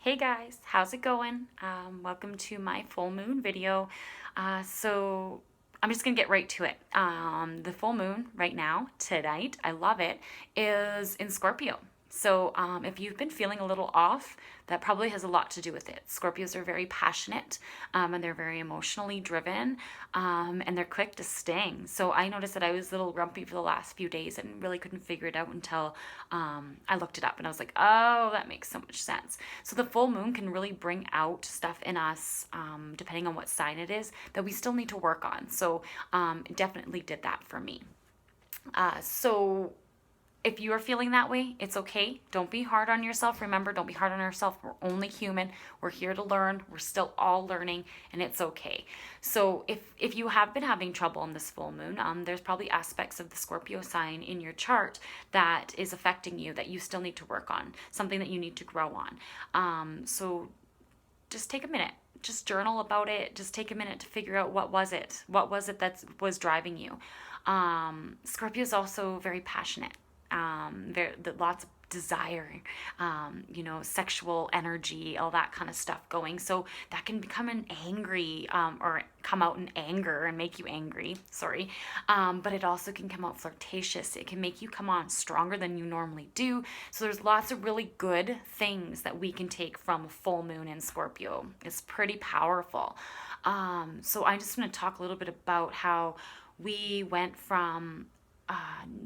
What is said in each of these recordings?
Hey guys, how's it going? Welcome to my full moon video. So I'm just gonna get right to it. The full moon right now, tonight, I love it, is in Scorpio. So if you've been feeling a little off, that probably has a lot to do with it. Scorpios are very passionate and they're very emotionally driven and they're quick to sting. So I noticed that I was a little grumpy for the last few days and really couldn't figure it out until I looked it up and I was like, oh, that makes so much sense. So the full moon can really bring out stuff in us, depending on what sign it is, that we still need to work on. So it definitely did that for me. So if you are feeling that way, it's okay. Don't be hard on yourself. Remember, don't be hard on yourself. We're only human. We're here to learn. We're still all learning, and it's okay. So if you have been having trouble in this full moon, there's probably aspects of the Scorpio sign in your chart that is affecting you that you still need to work on, something that you need to grow on. So just take a minute. Just journal about it. Just take a minute to figure out what was it that was driving you. Scorpio is also very passionate. Lots of desire, sexual energy, all that kind of stuff going. So that can become an angry or come out in anger and make you angry. Sorry. But it also can come out flirtatious. It can make you come on stronger than you normally do. So there's lots of really good things that we can take from a full moon in Scorpio. It's pretty powerful. So I just want to talk a little bit about how we went from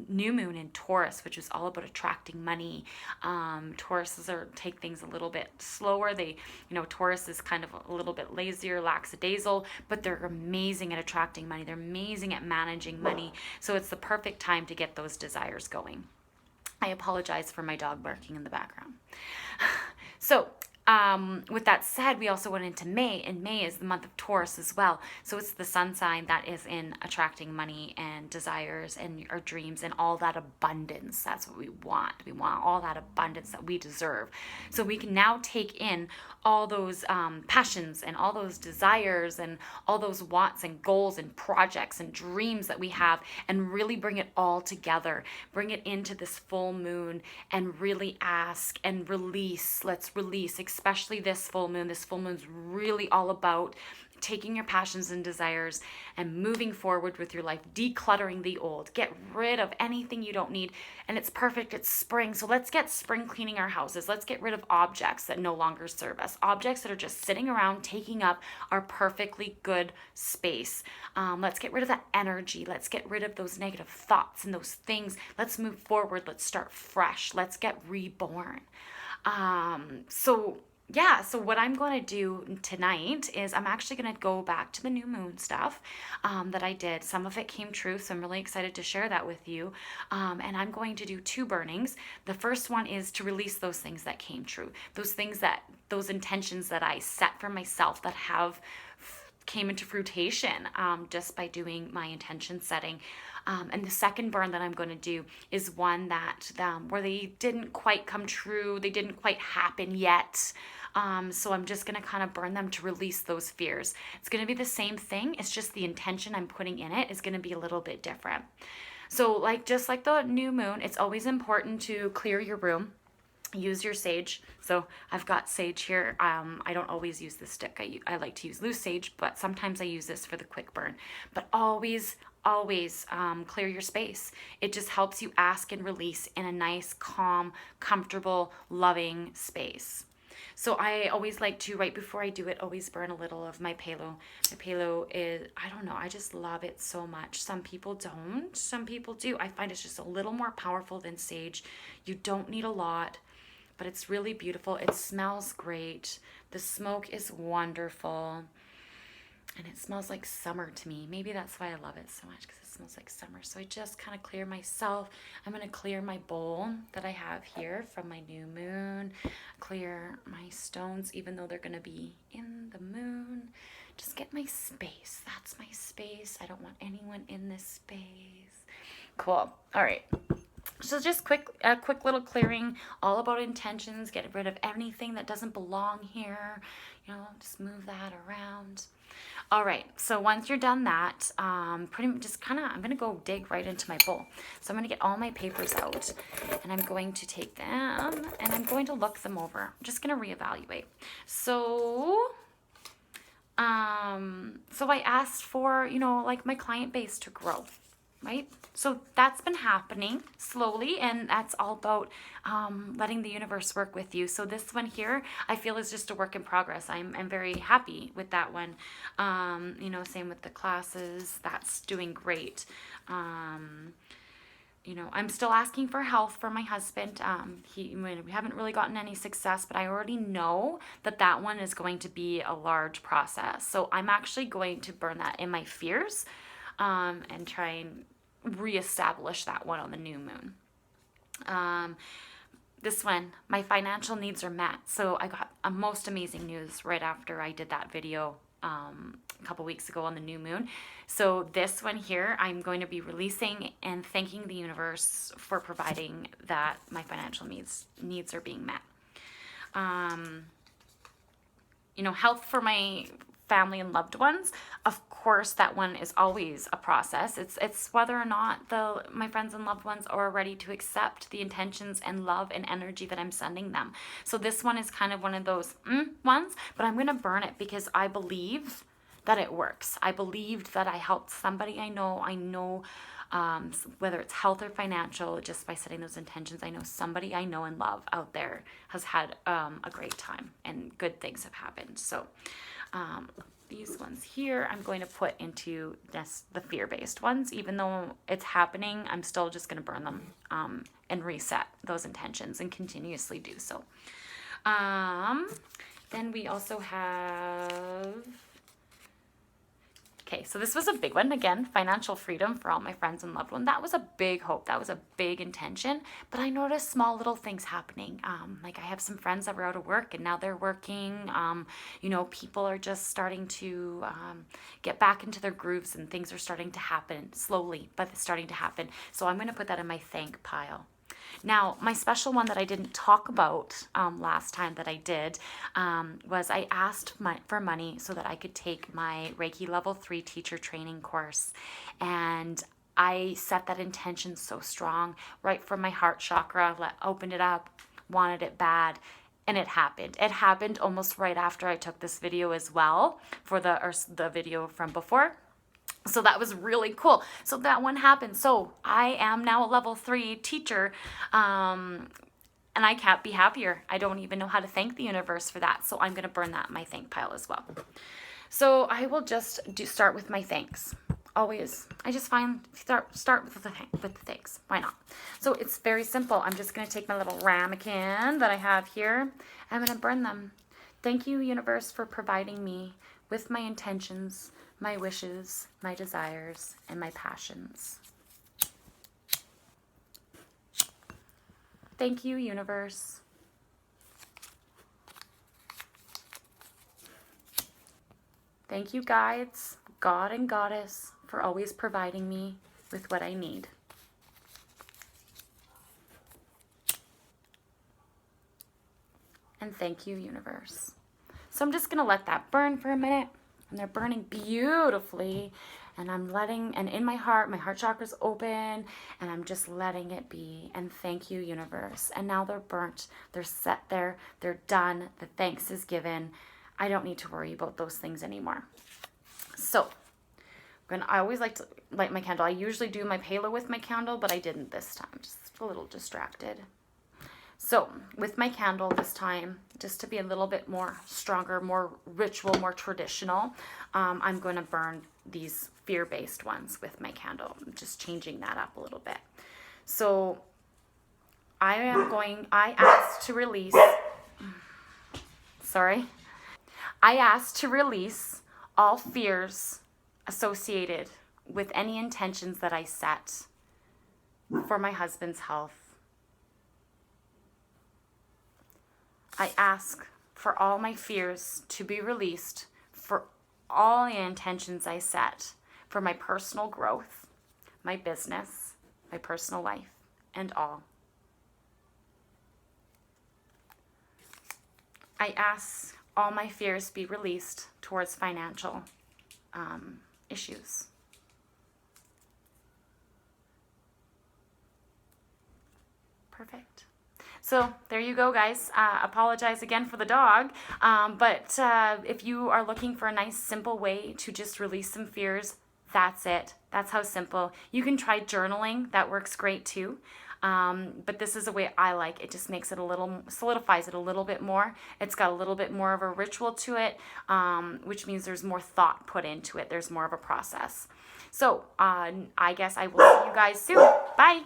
new moon in Taurus, which is all about attracting money. Tauruses take things a little bit slower. Taurus is kind of a little bit lazier, lackadaisical, but they're amazing at attracting money. They're amazing at managing money. So it's the perfect time to get those desires going. I apologize for my dog barking in the background. So with that said, we also went into May, and May is the month of Taurus as well. So it's the sun sign that is in attracting money and desires and our dreams and all that abundance. That's what we want. We want all that abundance that we deserve. So we can now take in all those passions and all those desires and all those wants and goals and projects and dreams that we have and really bring it all together. Bring it into this full moon and really ask and release. Let's release, especially this full moon. This full moon's really all about taking your passions and desires and moving forward with your life, decluttering the old, get rid of anything you don't need. And it's perfect. It's spring. So let's get spring cleaning our houses. Let's get rid of objects that no longer serve us, objects that are just sitting around taking up our perfectly good space. Let's get rid of that energy. Let's get rid of those negative thoughts and those things. Let's move forward. Let's start fresh. Let's get reborn. So what I'm going to do tonight is I'm actually going to go back to the new moon stuff that I did. Some of it came true, so I'm really excited to share that with you. And I'm going to do 2 burnings. The first one is to release those things that came true, those intentions that I set for myself that came into fruition just by doing my intention setting. And the second burn that I'm going to do is one that where they didn't quite come true, they didn't quite happen yet. So I'm just going to kind of burn them to release those fears. It's going to be the same thing. It's just the intention I'm putting in it is going to be a little bit different. So just like the new moon, it's always important to clear your room. Use your sage. So I've got sage here. I don't always use this stick. I like to use loose sage, but sometimes I use this for the quick burn. But always clear your space. It just helps you ask and release in a nice, calm, comfortable, loving space. So I always like to, right before I do it, always burn a little of my palo. My palo is, I don't know, I just love it so much. Some people don't, some people do. I find it's just a little more powerful than sage. You don't need a lot, but it's really beautiful. It smells great. The smoke is wonderful. And it smells like summer to me. Maybe that's why I love it so much, because it smells like summer. So I just kind of clear myself. I'm going to clear my bowl that I have here from my new moon. Clear my stones, even though they're going to be in the moon. Just get my space. That's my space. I don't want anyone in this space. Cool. All right. So just a quick little clearing, all about intentions, get rid of anything that doesn't belong here, you know, just move that around. All right, so once you're done that, pretty much just kind of, I'm gonna go dig right into my bowl. So I'm gonna get all my papers out, and I'm going to take them, and I'm going to look them over. I'm just gonna reevaluate. So I asked for, you know, like my client base to grow, right? So that's been happening slowly, and that's all about letting the universe work with you. So this one here, I feel is just a work in progress. I'm very happy with that one. You know, same with the classes. That's doing great. You know, I'm still asking for health for my husband. We haven't really gotten any success, but I already know that that one is going to be a large process. So I'm actually going to burn that in my fears, and try and reestablish that one on the new moon. This one, my financial needs are met. So I got a most amazing news right after I did that video a couple weeks ago on the new moon. So this one here, I'm going to be releasing and thanking the universe for providing that my financial needs are being met. You know, health for my family and loved ones, of course that one is always a process. It's whether or not my friends and loved ones are ready to accept the intentions and love and energy that I'm sending them. So this one is kind of one of those ones, but I'm going to burn it because I believe that it works. I believed that I helped somebody I know, whether it's health or financial, just by setting those intentions. I know somebody I know and love out there has had a great time and good things have happened. So these ones here, I'm going to put into the fear-based ones. Even though it's happening, I'm still just going to burn them and reset those intentions and continuously do so. Then we also have... Okay, so this was a big one. Again, financial freedom for all my friends and loved ones. That was a big hope. That was a big intention. But I noticed small little things happening. Like I have some friends that were out of work and now they're working. You know, people are just starting to get back into their grooves and things are starting to happen slowly, but it's starting to happen. So I'm going to put that in my thank pile. Now, my special one that I didn't talk about last time that I did was I asked for money so that I could take my Reiki Level 3 teacher training course. And I set that intention so strong, right from my heart chakra, opened it up, wanted it bad. And it happened. It happened almost right after I took this video as well for the video from before. So that was really cool. So that one happened. So I am now a level 3 teacher, and I can't be happier. I don't even know how to thank the universe for that. So I'm going to burn that in my thank pile as well. So I will just start with my thanks. Always. I just find start with the thanks. Why not? So it's very simple. I'm just going to take my little ramekin that I have here. I'm going to burn them. Thank you, universe, for providing me with my intentions, my wishes, my desires, and my passions. Thank you, universe. Thank you, guides, God and Goddess, for always providing me with what I need. And thank you, universe. So I'm just going to let that burn for a minute. And they're burning beautifully, and I'm letting, and in my heart chakra's open, and I'm just letting it be. And thank you, universe. And now they're burnt, they're set there, they're done, the thanks is given. I don't need to worry about those things anymore. So I always like to light my candle. I usually do my halo with my candle, but I didn't this time, just a little distracted. So with my candle this time, just to be a little bit more stronger, more ritual, more traditional, I'm going to burn these fear-based ones with my candle. I'm just changing that up a little bit. So I asked to release all fears associated with any intentions that I set for my husband's health. I ask for all my fears to be released, for all the intentions I set for my personal growth, my business, my personal life, and all. I ask all my fears be released towards financial issues. Perfect. So there you go, guys. Apologize again for the dog, but if you are looking for a nice, simple way to just release some fears, that's it. That's how simple. You can try journaling. That works great too. But this is a way I like. It just makes it a little, solidifies it a little bit more. It's got a little bit more of a ritual to it, which means there's more thought put into it. There's more of a process. So I guess I will see you guys soon. Bye.